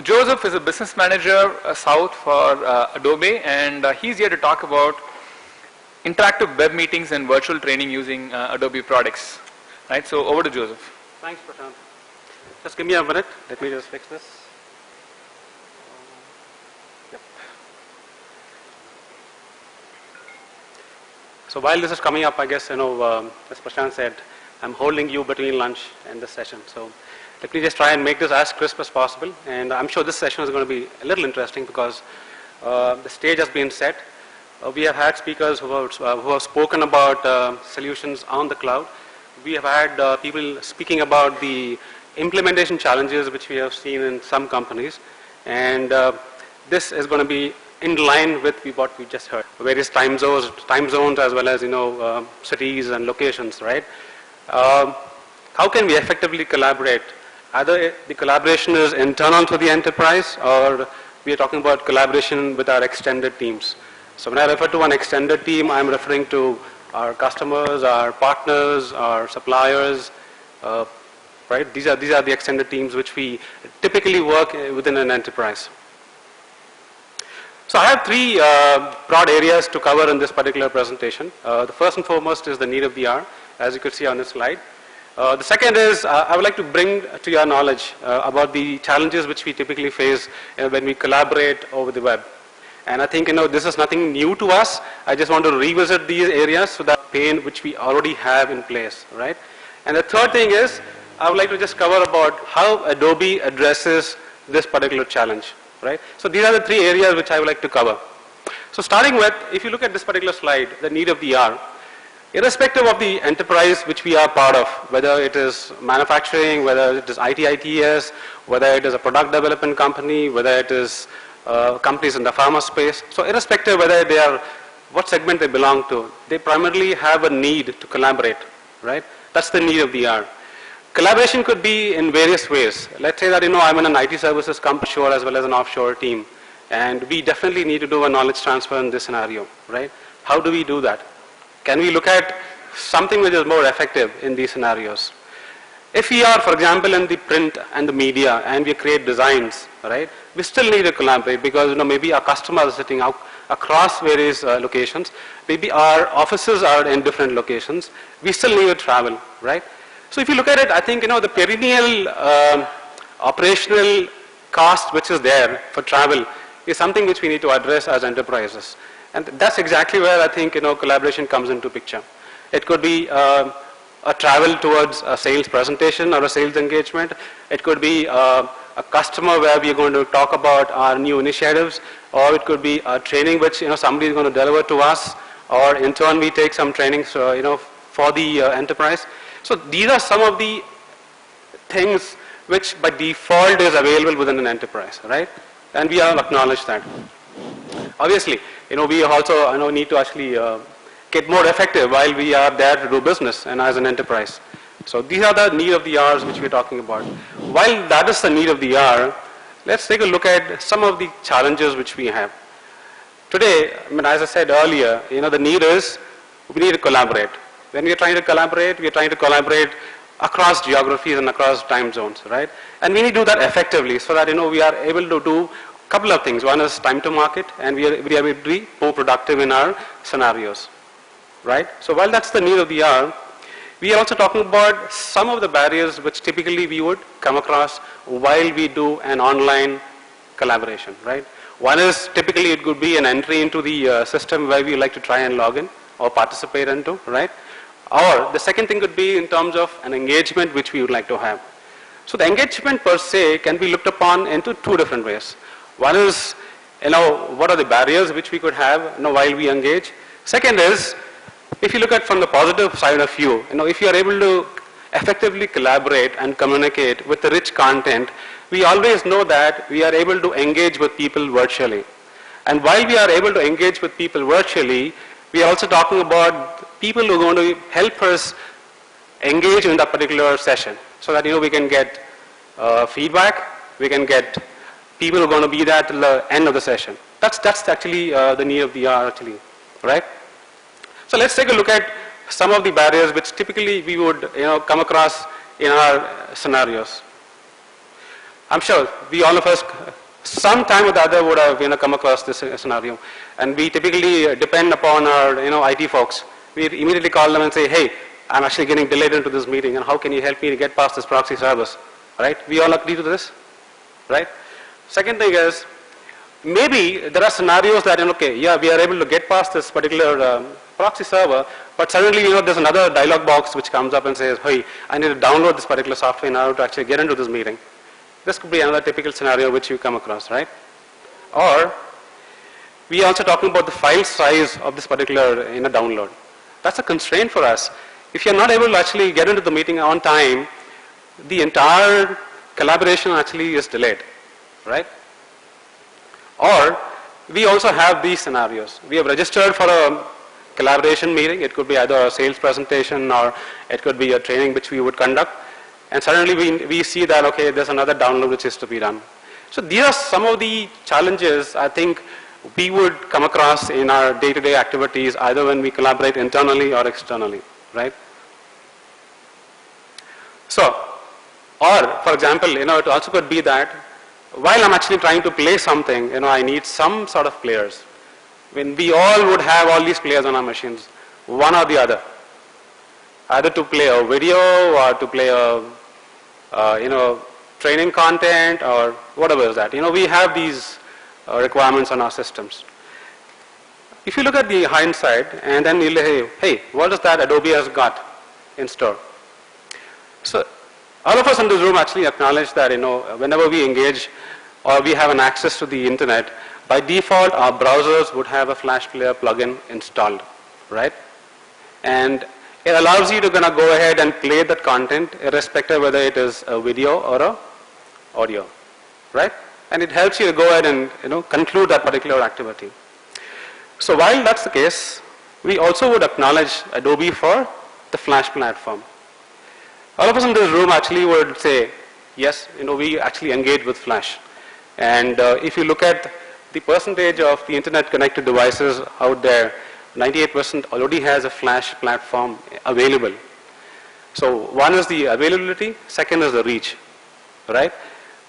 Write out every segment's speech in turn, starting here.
Joseph is a business manager south for Adobe, and he's here to talk about interactive web meetings and virtual training using Adobe products. Right, so over to Joseph. Thanks, Prashant. Just give me a minute. Let me just fix this. Yep. So while this is coming up, I guess, as Prashant said, I'm holding you between lunch and this session. So let me just try and make this as crisp as possible. And I'm sure this session is going to be a little interesting because the stage has been set. We have had speakers who have spoken about solutions on the cloud. We have had people speaking about the implementation challenges which we have seen in some companies. And this is going to be in line with what we just heard. Various time zones as well as, cities and locations, right? How can we effectively collaborate? Either the collaboration is internal to the enterprise or we are talking about collaboration with our extended teams. So when I refer to an extended team, I'm referring to our customers, our partners, our suppliers, right? These are the extended teams which we typically work within an enterprise. So I have three broad areas to cover in this particular presentation. The first and foremost is the need of the hour, as you could see on this slide. The second is I would like to bring to your knowledge about the challenges which we typically face when we collaborate over the web. And I think, this is nothing new to us. I just want to revisit these areas so that pain which we already have in place, right? And the third thing is I would like to just cover about how Adobe addresses this particular challenge, right? So these are the three areas which I would like to cover. So starting with, if you look at this particular slide, the need of the hour, irrespective of the enterprise which we are part of, whether it is manufacturing, whether it is ITITS, whether it is a product development company, whether it is companies in the pharma space. So irrespective whether they are, what segment they belong to, they primarily have a need to collaborate, right? That's the need of the hour. Collaboration could be in various ways. Let's say that, I'm in an IT services company offshore as well as an offshore team. And we definitely need to do a knowledge transfer in this scenario, right? How do we do that? Can we look at something which is more effective in these scenarios? If we are, for example, in the print and the media and we create designs, right, we still need to collaborate because maybe our customers are sitting out across various locations. Maybe our offices are in different locations. We still need to travel, right? So if you look at it, I think the perennial operational cost which is there for travel is something which we need to address as enterprises. And that's exactly where I think collaboration comes into picture. It could be a travel towards a sales presentation or a sales engagement. It could be a customer where we are going to talk about our new initiatives, or it could be a training which somebody is going to deliver to us, or in turn we take some trainings for the enterprise. So these are some of the things which by default is available within an enterprise, right? And we have acknowledged that. Obviously, we also need to actually get more effective while we are there to do business and as an enterprise. So these are the need of the hours which we're talking about. While that is the need of the hour, let's take a look at some of the challenges which we have. Today, as I said earlier, the need is we need to collaborate. When we are trying to collaborate across geographies and across time zones, right? And we need to do that effectively so that we are able to do a couple of things. One is time to market, and we are able to be more productive in our scenarios, right? So while that's the need of the hour, we are also talking about some of the barriers which typically we would come across while we do an online collaboration, right? One is typically it could be an entry into the system where we like to try and log in or participate into, right? Or the second thing could be in terms of an engagement which we would like to have. So the engagement per se can be looked upon into two different ways. One is, what are the barriers which we could have while we engage. Second is, if you look at from the positive side of view, if you are able to effectively collaborate and communicate with the rich content, we always know that we are able to engage with people virtually. And while we are able to engage with people virtually, we are also talking about people who are going to help us engage in that particular session so that we can get feedback, we can get people who are going to be there till the end of the session. That's actually the need of the hour actually, right? So let's take a look at some of the barriers which typically we would come across in our scenarios. I'm sure all of us some time or the other would have come across this scenario. And we typically depend upon our IT folks. We immediately call them and say, hey, I'm actually getting delayed into this meeting, and how can you help me to get past this proxy service? Right? We all agree to this, right? Second thing is, maybe there are scenarios that, okay, yeah, we are able to get past this particular proxy server, but suddenly, there's another dialog box which comes up and says, hey, I need to download this particular software now to actually get into this meeting. This could be another typical scenario which you come across, right? Or, we are also talking about the file size of this particular download. That's a constraint for us. If you're not able to actually get into the meeting on time, the entire collaboration actually is delayed, right? Or, we also have these scenarios. We have registered for a collaboration meeting. It could be either a sales presentation or it could be a training which we would conduct. And suddenly we see that, okay, there's another download which is to be done. So these are some of the challenges I think we would come across in our day-to-day activities, either when we collaborate internally or externally, right? So, or for example, it also could be that while I'm actually trying to play something, I need some sort of players. When we all would have all these players on our machines, one or the other, either to play a video or to play a, training content or whatever is that. We have these requirements on our systems. If you look at the hindsight and then you'll say, hey, what is that Adobe has got in store? So all of us in this room actually acknowledge that, whenever we engage or we have an access to the internet, by default our browsers would have a Flash Player plugin installed, right? And it allows you to go ahead and play that content irrespective whether it is a video or a audio, right? And it helps you to go ahead and conclude that particular activity. So while that's the case, we also would acknowledge Adobe for the Flash platform. All of us in this room actually would say, yes, we actually engage with Flash. And if you look at the percentage of the internet connected devices out there, 98% already has a Flash platform available. So one is the availability, second is the reach, right?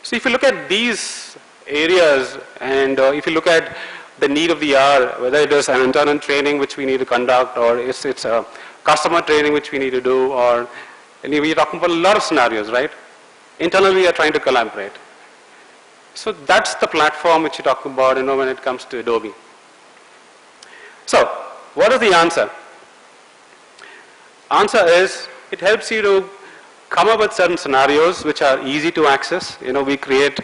So if you look at these areas and if you look at the need of the hour, whether it is an internal training which we need to conduct or it's a customer training which we need to do, or we're talking about a lot of scenarios, right? Internally we are trying to collaborate. So that's the platform which you're talking about when it comes to Adobe. So what is the answer? Answer is it helps you to come up with certain scenarios which are easy to access. We create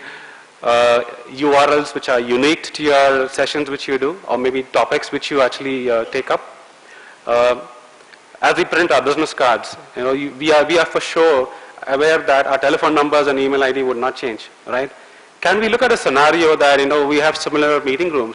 URLs which are unique to your sessions which you do, or maybe topics which you actually take up. As we print our business cards, we are for sure aware that our telephone numbers and email ID would not change, right? Can we look at a scenario that we have similar meeting rooms?